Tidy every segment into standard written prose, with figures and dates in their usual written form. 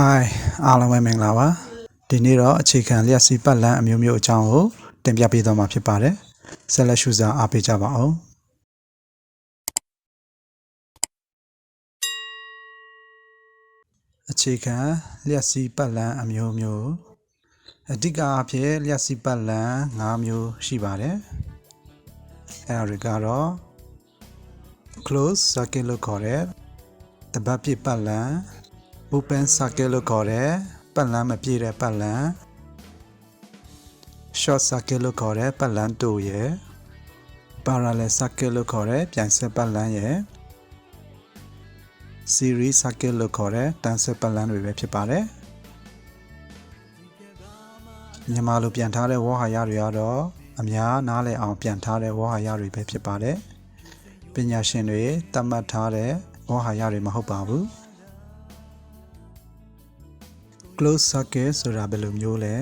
Hi အားလုံးပဲမင်္ဂလာပါဒီနေ့တော့အခြေခံလျှက်စီးပတ်လမ်းအမျိုးမျိုးအကြောင်းကိုတင်ပြပေးသွားမှာဖြစ်ပါတယ်ဆက်လက်ရှုစားအားပေးကြပါအောင်အခြေခံလျှက်စီးပတ်လမ်းအမျိုးမျိုးအဓိကအားဖြင့်လျှက်စီးပတ်လမ်း၅မျိုးရှိပါတယ်အဲဒါတွေကတော့ close circuit လို့ခေါ်တဲ့တပတ်ပြည့်ပတ်လမ်း open circuit လို့ခေါ်တဲ့ပတ်လမ်းမပြည့်တဲ့ပတ်လမ်း short circuit လို့ခေါ်တဲ့ပတ်လမ်းတိုရယ် parallel circuit လို့ခေါ်တဲ့ပြိုင်ဆက်ပတ်လမ်းရယ် series circuit လို့ခေါ်တဲ့တန်းဆက်ပတ်လမ်းတွေပဲဖြစ်ပါတယ်မြန်မာလိုပြန်ထားတဲ့ဝေါ်ဟာရတွေကတော့အများနားလည်အောင်ပြန်ထားတဲ့ဝေါ်ဟာရတွေပဲဖြစ်ပါတယ်ပညာရှင်တွေသတ်မှတ်ထားတဲ့ဝေါ်ဟာရတွေမဟုတ်ပါဘူးclose circuit ဆိုတာဘယ်လိုမျိုးလဲ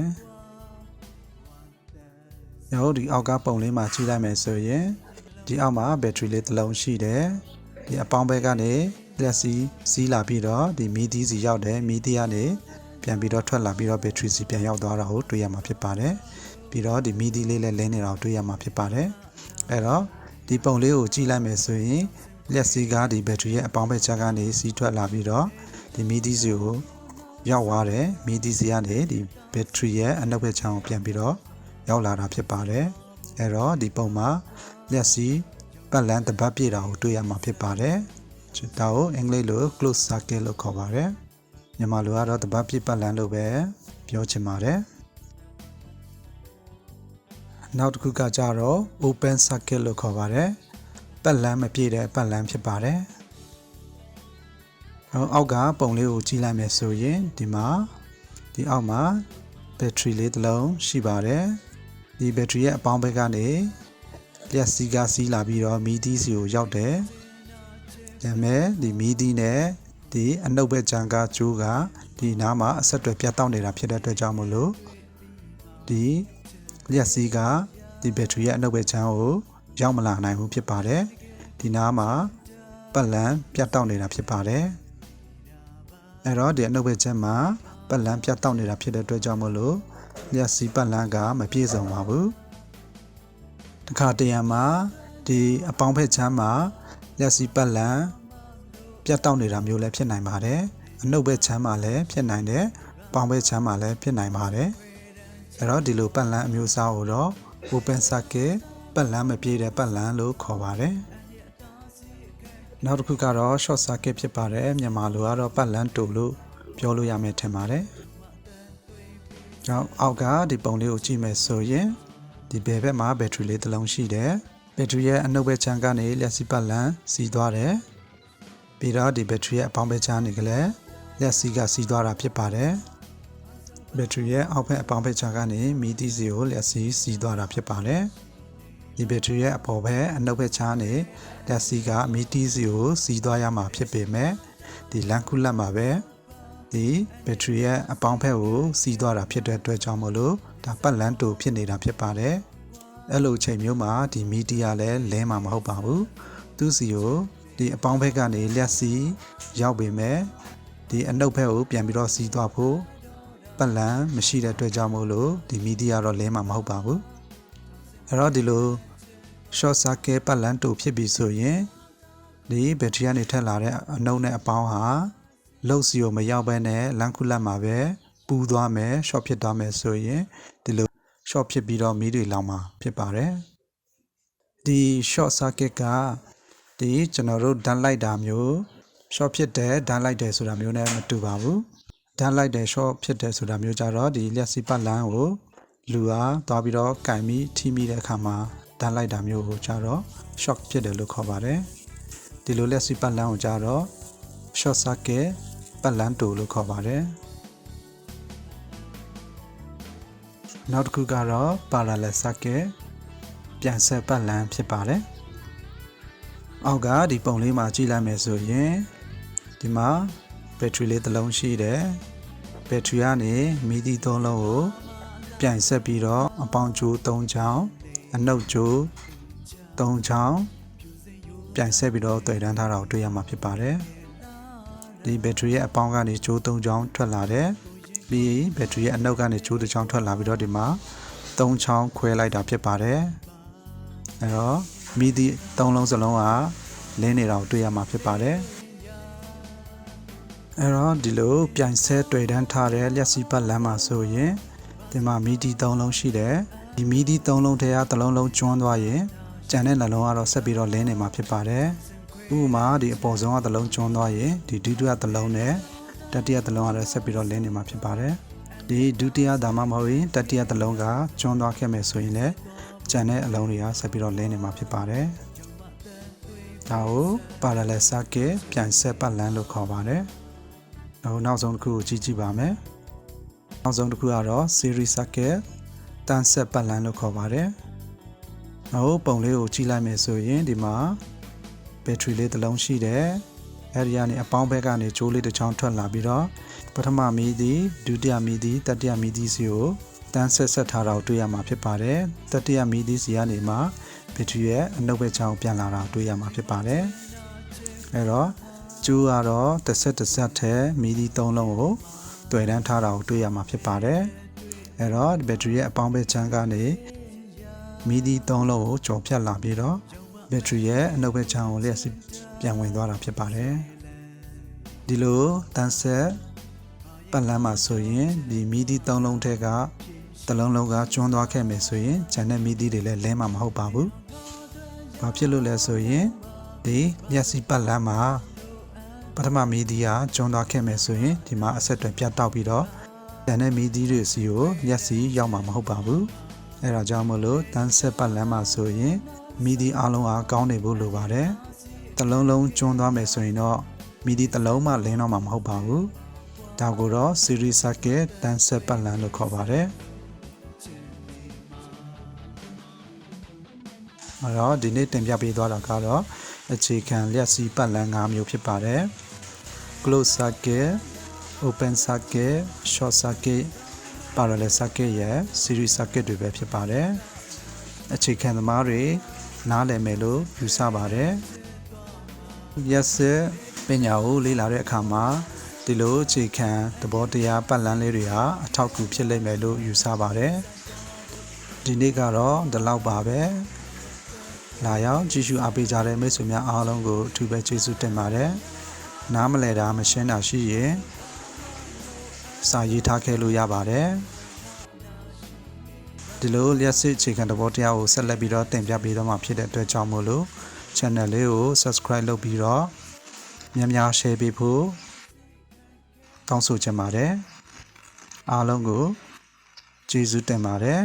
ဒီအောက်ကပုံလေးမှာကြည့်လိုက်မယ်ဆိုရင်ဒီအောက်မှာဘက်ထရီလေးတစ်လုံးရှိတယ်ဒီအပေါင်းဘက်ကနေလက်စီးလာပြီးတော့ဒီမီးသီးစီရောက်တယ်မီးသီးကနေပြန်ပြီးတော့ထွက်လာပြီးတော့ဘက်ထရီစီပြန်ရောက်သွားတာကိုတွေ့ရမှာဖြစ်ပါတယ်ပြီးတော့ဒီမီးသီးလေးလည်းလင်းနေတာကိုတွေ့ရမှာဖြစ်ပါတယ်အဲ့တော့ဒီပုံလေးကိုကြည့်လိုက်မယ်ဆိုရင်လက်စီးကဒီဘက်ထရီရဲ့အပေါင်းဘက်ချက်ကနေစီးထွက်လာပြီးတော့ဒီမီးသီးစီကိုရောက်သွားတယ်မီးသီးစီကနေဒီဘက်ထရီရဲ့အနောက်ဘက်ခြမ်းကိုပြန်ပြီးတော့ရောက်လာတာဖြစ်ပါတယ်အဲ့တော့ဒီပုံမှာလက်စီးပတ်လမ်းတစ်ပတ်ပြည့်တာကိုတွေ့ရမှာဖြစ်ပါတယ်ဒါကိုအင်္ဂလိပ်လို close circuit လို့ခေါ်ပါတယ်မြန်မာလိုကတော့တစ်ပတ်ပြည့်ပတ်လမ်းလို့ပဲပြောချင်ပါတယ်နောက်တစ်ခုကကြတော့ open circuit လို့ခေါ်ပါတယ်ပတ်လမ်းမပြည့်တဲ့ပတ်လမ်းဖြစ်ပါတယ်အောက်ကပုံလေးကိုကြည့်လိုက်မယ်ဆိုရင်ဒီမှာဒီအောက်မှာဘက်ထရီလေးတစ်လုံးရှိပါတယ်ဒီဘက်ထရီရဲ့အပေါင်းဘက်ကနေလျှက်စီးကစီးလာပြီးတော့မီးသီးစီကိုရောက်တယ်ဒါပေမဲ့ဒီမီးသီးနဲ့ဒီအနှုတ်ဘက်ခြမ်းကကျိုးကဒီနားမှာအဆက်အသွယ်ပြတ်တောက်နေတာဖြစ်တဲ့အတွက်ကြောင့်မို့လို့ဒီလျှက်စီးကဒီဘက်ထရီရဲ့အနှုတ်ဘက်ခြမ်းကိုရောက်မလာနိုင်ဘူးဖြစ်ပါတယ်ဒီနားမှာပတ်လမ်းပြတ်တောက်နေတာဖြစ်ပါတယ်အဲ့တော့ဒီအနှုတ်ဘက်ခြမ်းမှာပတ်လမ်းပြတ်တောက်နေတာဖြစ်တဲ့အတွက်ကြောင့်မို့လို့လျှက်စီးပတ်လမ်းကမပြည့်စုံပါဘူးတခါတရံမှာဒီအပေါင်းဖက်ချမ်းမှာလျှက်စီးပတ်လမ်းပြတ်တောက်နေတာမျိုးလည်းဖြစ်နိုင်ပါတယ်အနှုတ်ဘက်ချမ်းမှာလည်းဖြစ်နိုင်တယ်ပေါင်းဘက်ချမ်းမှာလည်းဖြစ်နိုင်ပါတယ်အဲ့တော့ဒီလိုပတ်လမ်းအမျိုးအစားကိုတော့ open circuit ပတ်လမ်းမပြည့်တဲ့ပတ်လမ်းလို့ခေါ်ပါတယ်နောက်တစ်ခုကတော့ short circuit ဖြစ်ပါတယ်မြန်မာလိုကတော့ပတ်လမ်းတိုလို့ပြောလို့ရမယ်ထင်ပါတယ်ကြောင့်အောက်ကဒီပုံလေးကိုကြည့်မယ်ဆိုရင်ဒီဘယ်ဘက်မှာဘက်ထရီလေးတစ်လုံးရှိတယ်ဘက်ထရီရဲ့အနှုတ်ဘက်ခြမ်းကနေလျှက်စီးပတ်လမ်းစီးသွားတယ်ပြီးတော့ဒီဘက်ထရီရဲ့အပေါင်းဘက်ခြမ်းနေကလည်းလျှက်စီးကစီးသွားတာဖြစ်ပါတယ်ဘက်ထရီရဲ့အောက်ဘက်အပေါင်းဘက်ခြမ်းကနေမီးသီးစီကိုလျှက်စီးသွားတာဖြစ်ပါတယ်ဒီဘက်ထရီရဲ့အပေါ်ဘက်အနှုတ်ဘက်ခြမ်းနေလျှက်စီးကမီးသီးစီကိုစီးသွားရမှာဖြစ်ပေမဲ့ဒီလမ်းခုလက်မှာပဲဒီဘက်ထရီရဲ့အပေါင်းဖက်ကိုစီးသွားတာဖြစ်တဲ့အတွက်ကြောင့်မို့လို့ဒါပတ်လမ်းတူဖြစ်နေတာဖြစ်ပါတယ်အဲ့လိုအချိန်မျိုးမှာဒီမီဒီယာလည်းလဲမှာမဟုတ်ပါဘူးသူစီကိုဒီအပေါင်းဖက်ကနေလျှက်စီးရောက်ပေမဲ့ဒီအနှုတ်ဖက်ကိုပြန်ပြီးတော့စီးသွားဖို့ပတ်လမ်းမရှိတဲ့အတွက်ကြောင့်မို့လို့ဒီမီဒီယာတော့လဲမှာမဟုတ်ပါဘူးအဲ့တော့ဒီလို short circuit ပတ်လမ်းတူဖြစ်ပြီဆိုရင်ဒီဘက်ထရီကနေထက်လာတဲ့အနှုတ်နဲ့အပေါင်းဟာလောက်စီကိုမရောက်ဘဲနဲ့လမ်းခုလက်မှာပဲပူသွားမယ် short ဖြစ်သွားမယ်ဆိုရင်ဒီလို short ဖြစ်ပြီးတော့မီးတွေလောင်မှာဖြစ်ပါတယ်ဒီ short circuit ကဒီကျွန်တော်တို့ဓာတ်လိုက်တာမျိုး short ဖြစ်တယ်ဓာတ်လိုက်တယ်ဆိုတာမျိုးနဲ့မတူပါဘူးဓာတ်လိုက်တယ် short ဖြစ်တယ်ဆိုတာမျိုးကြတော့ဒီလျှက်စီးပတ်လမ်းကိုလူအားသွားပြီးတော့ကင်ပြီးထိမိတဲ့အခါမှာဓာတ်လိုက်တာမျိုးကိုကြတော့ shock ဖြစ်တယ်လို့ခေါ်ပါတယ်ဒီလိုလျှက်စီးပတ်လမ်းကိုကြတော့ short circuitပတ်လမ်းတူလို့ခေါ်ပါတယ်နောက်တစ်ခုကတော့ parallel circuit ပြန်ဆက်ပတ်လမ်းဖြစ်ပါတယ်အောက်ကဒီပုံလေးမှာကြည့်လိုက်မယ်ဆိုရင်ဒီမှာဘက်ထရီလေးတစ်လုံးရှိတယ်ဘက်ထရီကနေမီးသီးသုံးလုံးကိုပြန်ဆက်ပြီးတော့အပေါင်းကျိုး3ချောင်းအနှုတ်ကျိုး3ချောင်းပြန်ဆက်ပြီးတော့တွေ့တန်းထားတာကိုတွေ့ရမှာဖြစ်ပါတယ် ဒီဘက်ထရီရဲ့အပေါင်းကနေကျိုး3ချောင်းထွက်လာတယ်ပြီးဘက်ထရီရဲ့အနှုတ်ကနေကျိုး1ချောင်းထွက်လာပြီးတော့ဒီမှာ3ချောင်းခွဲလိုက်တာဖြစ်ပါတယ်အဲ့တော့မီဒီ3လုံးစလုံးကလင်းနေတာကိုတွေ့ရမှာဖြစ်ပါတယ်အဲ့တော့ဒီလိုပြိုင်ဆဲတွေ့တန်းထားတဲ့လျှက်စီးပတ်လမ်းမှာဆိုရင်ဒီမှာမီဒီ3လုံးရှိတယ်ဒီမီဒီ3လုံးထဲကတစ်လုံးလုံးကျွန်းသွားရင်ကျန်တဲ့နှလုံးကတော့ဆက်ပြီးတော့လင်းနေမှာဖြစ်ပါတယ်ဥပမာဒီအပေါ်ဆုံးကတစ်လုံးကျွန်းသွားရင်ဒီဒုတိယတစ်လုံးနဲ့တတိယတစ်လုံးကတော့ဆက်ပြီးတော့လင်းနေမှာဖြစ်ပါတယ်ဒီဒုတိယဒါမှမဟုတ်ရင်တတိယတစ်လုံးကကျွန်းသွားခဲ့မယ်ဆိုရင်လည်းကျန်တဲ့အလုံးတွေကဆက်ပြီးတော့လင်းနေမှာဖြစ်ပါတယ်ဒါကို parallel circuit ပြိုင်ဆက်ပတ်လမ်းလို့ခေါ်ပါတယ်နောက်ဆုံးတစ်ခုကိုကြည့်ပါမယ်နောက်ဆုံးတစ်ခုကတော့ series circuit တန်းဆက်ပတ်လမ်းလို့ခေါ်ပါတယ်နောက်ပုံလေးကိုကြည့်လိုက်မယ်ဆိုရင်ဒီမှာဘက်ထရီလေးတစ်လုံးရှိတယ်အဲဒီကနေအပေါင်းဘက်ကနေကျိုးလေးတစ်ချောင်းထွက်လာပြီးတော့ပထမမီးသည်ဒုတိယမီးသည်တတိယမီးသည်စီကိုတန်းဆက်ထားတာကိုတွေ့ရမှာဖြစ်ပါတယ်တတိယမီးသည်စီကနေမှဘက်ထရီရဲ့အနှုတ်ဘက်ချောင်းပြန်လာတာတွေ့ရမှာဖြစ်ပါတယ်အဲတော့ကျိုးကတော့တစ်ဆက်ထဲမီဒီ3လုံးကိုတွေ့တန်းထားတာကိုတွေ့ရမှာဖြစ်ပါတယ်အဲတော့ဘက်ထရီရဲ့အပေါင်းဘက်ချမ်းကနေမီဒီ3လုံးကိုကျော်ဖြတ်လာပြီးတော့ဘက်ထရီရဲ့အနှုတ်ဘက်ချမ်းကိုလျှက်စီးပြန်ဝင်သွားတာဖြစ်ပါတယ်ဒီလိုတန်းဆက်ပတ်လမ်းမှာဆိုရင်ဒီမီဒီ3လုံးထဲကတစ်လုံးလုံးကကျွန်းသွားခဲ့မယ်ဆိုရင်ဂျန်တဲ့မီဒီတွေလည်းလဲမှာမဟုတ်ပါဘူးဘာဖြစ်လို့လဲဆိုရင်ဒီလျှက်စီးပတ်လမ်းမှာပထမမီဒီကကျွန်းသွားခဲ့မယ်ဆိုရင်ဒီမှာအဆက်တွေပြတ်တောက်ပြီးတော့ဂျန်တဲ့မီဒီတွေစီကိုလျှက်စီးရောက်မှာမဟုတ်ပါဘူးအဲဒါကြောင့်မို့လို့တန်းဆက်ပတ်လမ်းမှာဆိုရင်မီဒီအလုံးအားကောင်းနေဖို့လိုပါတယ်တစ်လုံးလုံးကျွန်းသွားမယ်ဆိုရင်တော့မီဒီတစ်လုံးမှလင်းတော့မှာမဟုတ်ပါဘူးဒါကိုတော့ series circuit တန်းဆက်ပတ်လမ်းလို့ခေါ်ပါတယ်အဲ့တော့ဒီနေ့တင်ပြပေးသွားတာကတော့အခြေခံလျှက်စီးပတ်လမ်း5မျိုးဖြစ်ပါတယ် closed circuit open circuit short circuit parallel circuit ရဲ့ series circuit တွေပဲဖြစ်ပါတယ်အခြေခံသမားတွေနားလည်မယ်လို့ယူဆပါတယ်လျှက်စစ်ပညာကိုလေ့လာတဲ့အခါမှာဒီလိုအခြေခံသဘောတရားပတ်လမ်းလေးတွေဟာအထောက်အကူဖြစ်လိမ့်မယ်လို့ယူဆပါတယ်ဒီနေ့ကတော့ဒီလောက်ပါပဲလာရောက်ကြည့်ရှုအားပေးကြတဲ့မိတ်ဆွေများအားလုံးကိုအထူးပဲကျေးဇူးတင်ပါတယ်နားမလည်တာမရှင်းတာရှိရင်စာရေးထားခဲ့လို့ရပါတယ်ဒီလိုလျှက်စစ်အခြေခံသဘောတရားကိုဆက်လက်ပြီးတော့တင်ပြပေးတော့မှာဖြစ်တဲ့အတွက်ကြောင့်မို့လို့ channel လေးကို subscribe လုပ်ပြီးတော့များများ share ပေးဖို့တောင်းဆိုချင်ပါတယ်အားလုံးကိုကျေးဇူးတင်ပါတယ်